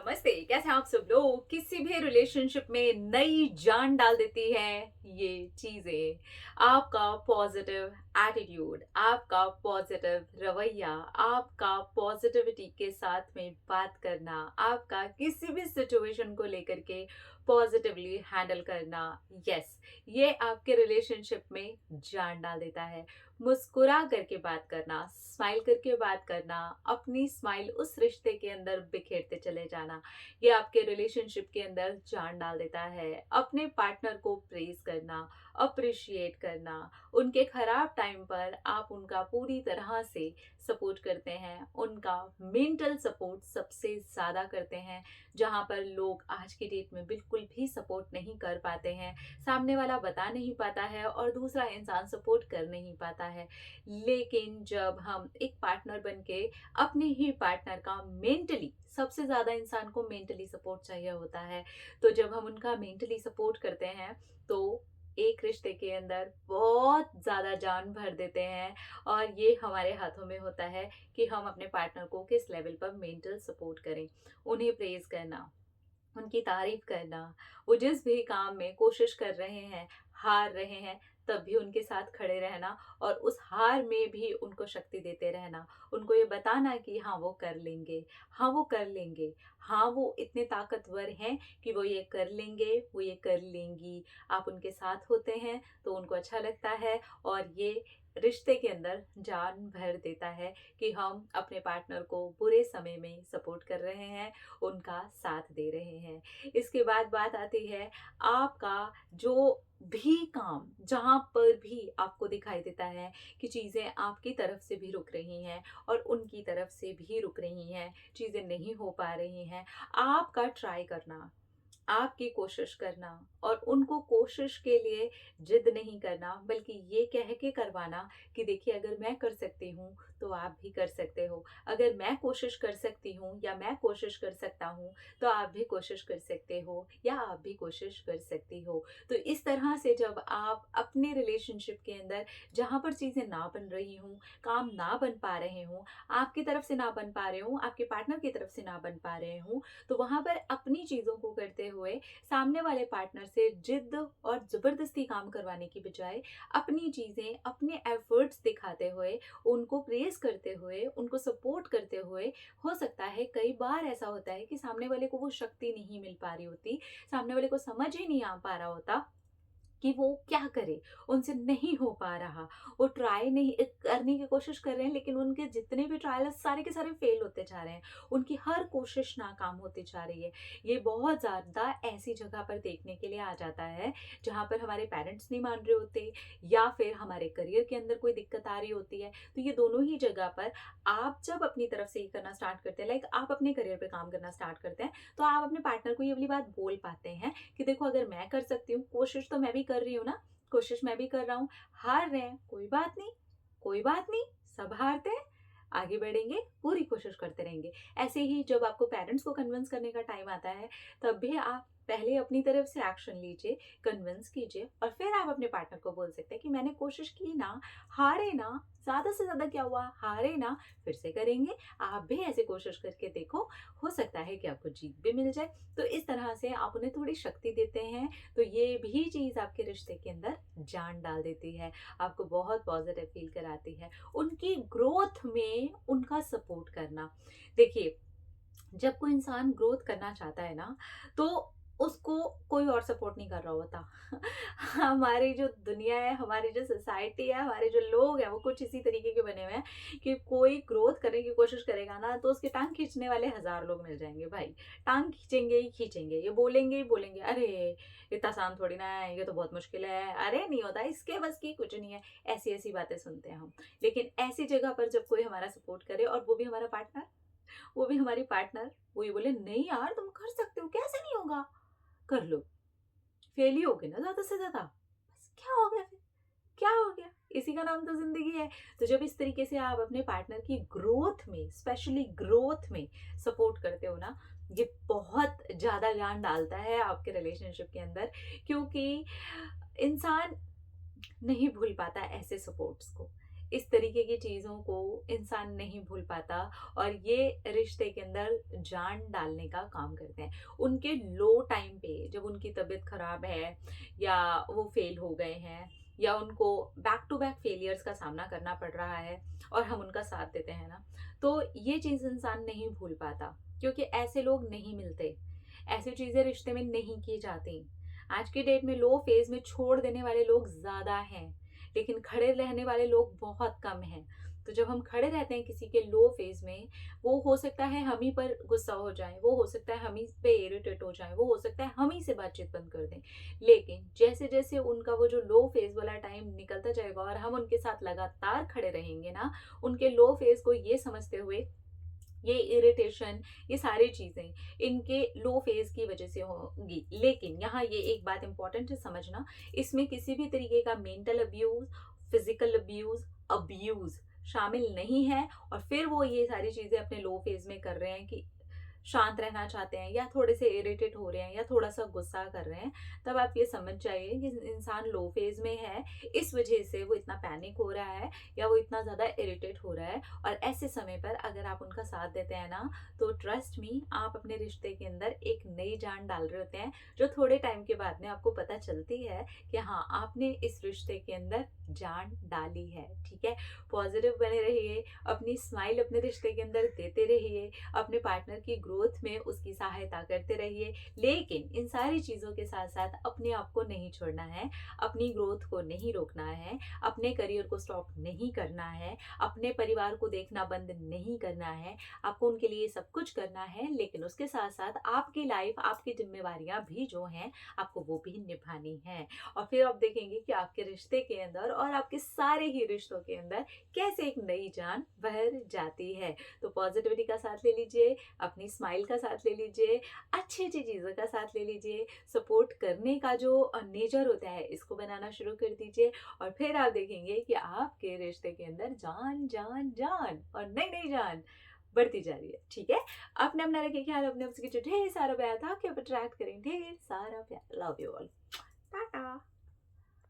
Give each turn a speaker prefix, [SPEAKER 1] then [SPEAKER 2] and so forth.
[SPEAKER 1] नमस्ते। कैसे हैं आप सब लोग? किसी भी रिलेशनशिप में नई जान डाल देती है ये चीजें। आपका पॉजिटिव एटीट्यूड, आपका पॉजिटिव रवैया, आपका पॉजिटिविटी के साथ में बात करना, आपका किसी भी सिचुएशन को लेकर के पॉजिटिवली हैंडल करना। यस, ये आपके रिलेशनशिप में जान डाल देता है। मुस्कुरा करके बात करना, स्माइल करके बात करना, अपनी स्माइल उस रिश्ते के अंदर बिखेरते चले जाना, ये आपके रिलेशनशिप के अंदर जान डाल देता है। अपने पार्टनर को प्रेज करना, अप्रिशिएट करना, उनके खराब टाइम पर आप उनका पूरी तरह से सपोर्ट करते हैं, उनका मेंटल सपोर्ट सबसे ज़्यादा करते हैं, जहाँ पर लोग आज की डेट में बिल्कुल भी सपोर्ट नहीं कर पाते हैं। सामने वाला बता नहीं पाता है और दूसरा इंसान सपोर्ट कर नहीं पाता है। लेकिन जब हम एक पार्टनर बन के अपने ही पार्टनर का मेंटली, सबसे ज़्यादा इंसान को मेंटली सपोर्ट चाहिए होता है, तो जब हम उनका मेंटली सपोर्ट करते हैं तो एक रिश्ते के अंदर बहुत ज़्यादा जान भर देते हैं। और ये हमारे हाथों में होता है कि हम अपने पार्टनर को किस लेवल पर मेंटल सपोर्ट करें। उन्हें प्रेज़ करना, उनकी तारीफ करना, वो जिस भी काम में कोशिश कर रहे हैं, हार रहे हैं, तब भी उनके साथ खड़े रहना और उस हार में भी उनको शक्ति देते रहना। उनको ये बताना कि हाँ, वो कर लेंगे, हाँ, वो कर लेंगे, हाँ, वो इतने ताकतवर हैं कि वो ये कर लेंगे, वो ये कर लेंगी। आप उनके साथ होते हैं तो उनको अच्छा लगता है और ये रिश्ते के अंदर जान भर देता है कि हम अपने पार्टनर को बुरे समय में सपोर्ट कर रहे हैं, उनका साथ दे रहे हैं। इसके बाद बात आती है आपका जो भी काम, जहाँ पर भी आपको दिखाई देता है कि चीज़ें आपकी तरफ से भी रुक रही हैं और उनकी तरफ से भी रुक रही हैं, चीज़ें नहीं हो पा रही हैं, आपका ट्राई करना, आपकी कोशिश करना और उनको कोशिश के लिए जिद नहीं करना, बल्कि ये कह के करवाना कि देखिए, अगर मैं कर सकती हूँ तो आप भी कर सकते हो। अगर मैं कोशिश कर सकती हूँ या मैं कोशिश कर सकता हूँ तो आप भी कोशिश कर सकते हो या आप भी कोशिश कर सकती हो। तो इस तरह से जब आप अपने रिलेशनशिप के अंदर, जहाँ पर चीज़ें ना बन रही हों, काम ना बन पा रहे हों, आपकी तरफ से ना बन पा रहे हों, आपके पार्टनर की तरफ से ना बन पा रहे हों, तो वहाँ पर अपनी चीज़ों को करते हुए सामने वाले पार्टनर से जिद और ज़बरदस्ती काम करवाने की बजाय अपनी चीज़ें, अपने एफर्ट्स दिखाते हुए, उनको प्रेज़ करते हुए, उनको सपोर्ट करते हुए, हो सकता है कई बार ऐसा होता है कि सामने वाले को वो शक्ति नहीं मिल पा रही होती, सामने वाले को समझ ही नहीं आ पा रहा होता कि वो क्या करे, उनसे नहीं हो पा रहा। वो ट्राई नहीं करने की कोशिश कर रहे हैं, लेकिन उनके जितने भी ट्रायल हैं, सारे के सारे फेल होते जा रहे हैं। उनकी हर कोशिश नाकाम होती जा रही है। ये बहुत ज़्यादा ऐसी जगह पर देखने के लिए आ जाता है, जहाँ पर हमारे पेरेंट्स नहीं मान रहे होते या फिर हमारे करियर के अंदर कोई दिक्कत आ रही होती है। तो ये दोनों ही जगह पर आप जब अपनी तरफ से ये करना स्टार्ट करते हैं, लाइक आप अपने करियर पे काम करना स्टार्ट करते हैं, तो आप अपने पार्टनर को ये वाली बात बोल पाते हैं कि देखो, अगर मैं कर सकती हूँ, कोशिश तो मैं भी कर रही हूँ ना, कोशिश मैं भी कर रहा हूँ, हार रहे हैं, कोई बात नहीं, कोई बात नहीं, सब हारते हैं, आगे बढ़ेंगे, पूरी कोशिश करते रहेंगे। ऐसे ही जब आपको पेरेंट्स को कन्विंस करने का टाइम आता है, तब भी आप पहले अपनी तरफ से एक्शन लीजिए, कन्विंस कीजिए और फिर आप अपने पार्टनर को बोल सकते हैं कि मैंने कोशिश की ना, हारे ना, ज़्यादा से ज़्यादा क्या हुआ, हारे ना, फिर से करेंगे, आप भी ऐसे कोशिश करके देखो, हो सकता है कि आपको जीत भी मिल जाए। तो इस तरह से आप उन्हें थोड़ी शक्ति देते हैं, तो ये भी चीज़ आपके रिश्ते के अंदर जान डाल देती है, आपको बहुत पॉजिटिव फील कराती है। उनकी ग्रोथ में उनका सपोर्ट करना, देखिए, जब कोई इंसान ग्रोथ करना चाहता है ना, तो उसको कोई और सपोर्ट नहीं कर रहा होता। हमारी जो दुनिया है, हमारी जो सोसाइटी है, हमारे जो लोग हैं, वो कुछ इसी तरीके के बने हुए हैं कि कोई ग्रोथ करने की कोशिश करेगा ना, तो उसकी टांग खींचने वाले हज़ार लोग मिल जाएँगे भाई। टांग खींचेंगे ही खींचेंगे, ये बोलेंगे ही बोलेंगे, "अरे! इतना आसान थोड़ी ना है, ये तो बहुत मुश्किल है। अरे! नहीं होता, इसके बस की कुछ नहीं है।" ऐसी-ऐसी बातें सुनते हैं हम। लेकिन ऐसी जगह पर जब कोई हमारा सपोर्ट करे और वो भी हमारा पार्टनर, वो भी हमारी पार्टनर, वो ये बोले, नहीं यार, तुम कर सकते हो, कैसे नहीं होगा, कर लो। फेल ही होगे ना ज्यादा से ज्यादा, बस क्या हो गया फिर, क्या हो गया, इसी का नाम तो जिंदगी है। तो जब इस तरीके से आप अपने पार्टनर की ग्रोथ में, स्पेशली ग्रोथ में सपोर्ट करते हो ना, ये बहुत ज्यादा ज्ञान डालता है आपके रिलेशनशिप के अंदर, क्योंकि इंसान नहीं भूल पाता ऐसे सपोर्ट्स को। इस तरीके की चीज़ों को इंसान नहीं भूल पाता और ये रिश्ते के अंदर जान डालने का काम करते हैं। उनके लो टाइम पे जब उनकी तबीयत खराब है या वो फेल हो गए हैं या उनको बैक टू बैक फेलियर्स का सामना करना पड़ रहा है और हम उनका साथ देते हैं ना, तो ये चीज़ इंसान नहीं भूल पाता क्योंकि ऐसे लोग नहीं मिलते। ऐसी चीज़ें रिश्ते में नहीं की जाती। आज की डेट में लो फेज़ में छोड़ देने वाले लोग ज़्यादा हैं, लेकिन खड़े रहने वाले लोग बहुत कम हैं। तो जब हम खड़े रहते हैं किसी के लो फेज़ में, वो हो सकता है हम ही पर गुस्सा हो जाएँ, वो हो सकता है हम ही पे इरिटेट हो जाएँ, वो हो सकता है हम ही से बातचीत बंद कर दें। लेकिन जैसे-जैसे उनका वो जो लो फेज़ वाला टाइम निकलता जाएगा और हम उनके साथ लगातार खड़े रहेंगे ना, उनके लो फेज़ को ये समझते हुए ये इरिटेशन, ये सारी चीज़ें इनके लो फेज़ की वज़ह से होंगी। लेकिन यहाँ ये एक बात इम्पोर्टेंट है समझना, इसमें किसी भी तरीके का मेंटल अब्यूज़, फिज़िकल अब्यूज़ शामिल नहीं है और फिर वो ये सारी चीज़ें अपने लो फेज़ में कर रहे हैं कि शांत रहना चाहते हैं या थोड़े से इरिटेट हो रहे हैं या थोड़ा-सा गुस्सा कर रहे हैं, तब आप ये समझ जाइए कि इंसान लो फ़ेज़ में है, इस वजह से वो इतना पैनिक हो रहा है या वो इतना ज़्यादा इरिटेट हो रहा है और ऐसे समय पर अगर आप उनका साथ देते हैं ना, तो ट्रस्ट मी आप अपने रिश्ते के अंदर एक नई जान डाल रहे होते हैं, जो थोड़े टाइम के बाद में आपको पता चलती है कि हाँ, आपने इस रिश्ते के अंदर जान डाली है, ठीक है? पॉज़िटिव बने रहिए, अपनी स्माइल अपने रिश्ते के अंदर देते रहिए, अपने पार्टनर की ग्रोथ में उसकी सहायता करते रहिए। लेकिन इन सारी चीज़ों के साथ-साथ अपने आप को नहीं छोड़ना है, अपनी ग्रोथ को नहीं रोकना है, अपने करियर को स्टॉप नहीं करना है, अपने परिवार को देखना बंद नहीं करना है। आपको उनके लिए सब कुछ करना है, लेकिन उसके साथ-साथ आपकी लाइफ़, आपकी ज़िम्मेवारियाँ भी जो हैं, आपको वो भी निभानी हैं। और फिर आप देखेंगे कि आपके रिश्ते के अंदर और आपके सारे ही रिश्तों के अंदर कैसे एक नई जान भर जाती है। तो पॉज़िटिविटी का साथ ले लीजिए, अपनी स्माइल का साथ ले लीजिए, अच्छी-अच्छी चीज़ों का साथ ले लीजिए, सपोर्ट करने का जो नेचर होता है इसको बनाना शुरू कर दीजिए और फिर आप देखेंगे कि आपके रिश्ते के अंदर जान, जान, जान और नई-नई जान बढ़ती जा रही है, ठीक है? अपना-अपना रखिए ख्याल, अपने आप से ढेर सारा प्यार था, आपके ऊपर अट्रैक्ट करें ढेर सारा प्यार। Love you all. टाटा।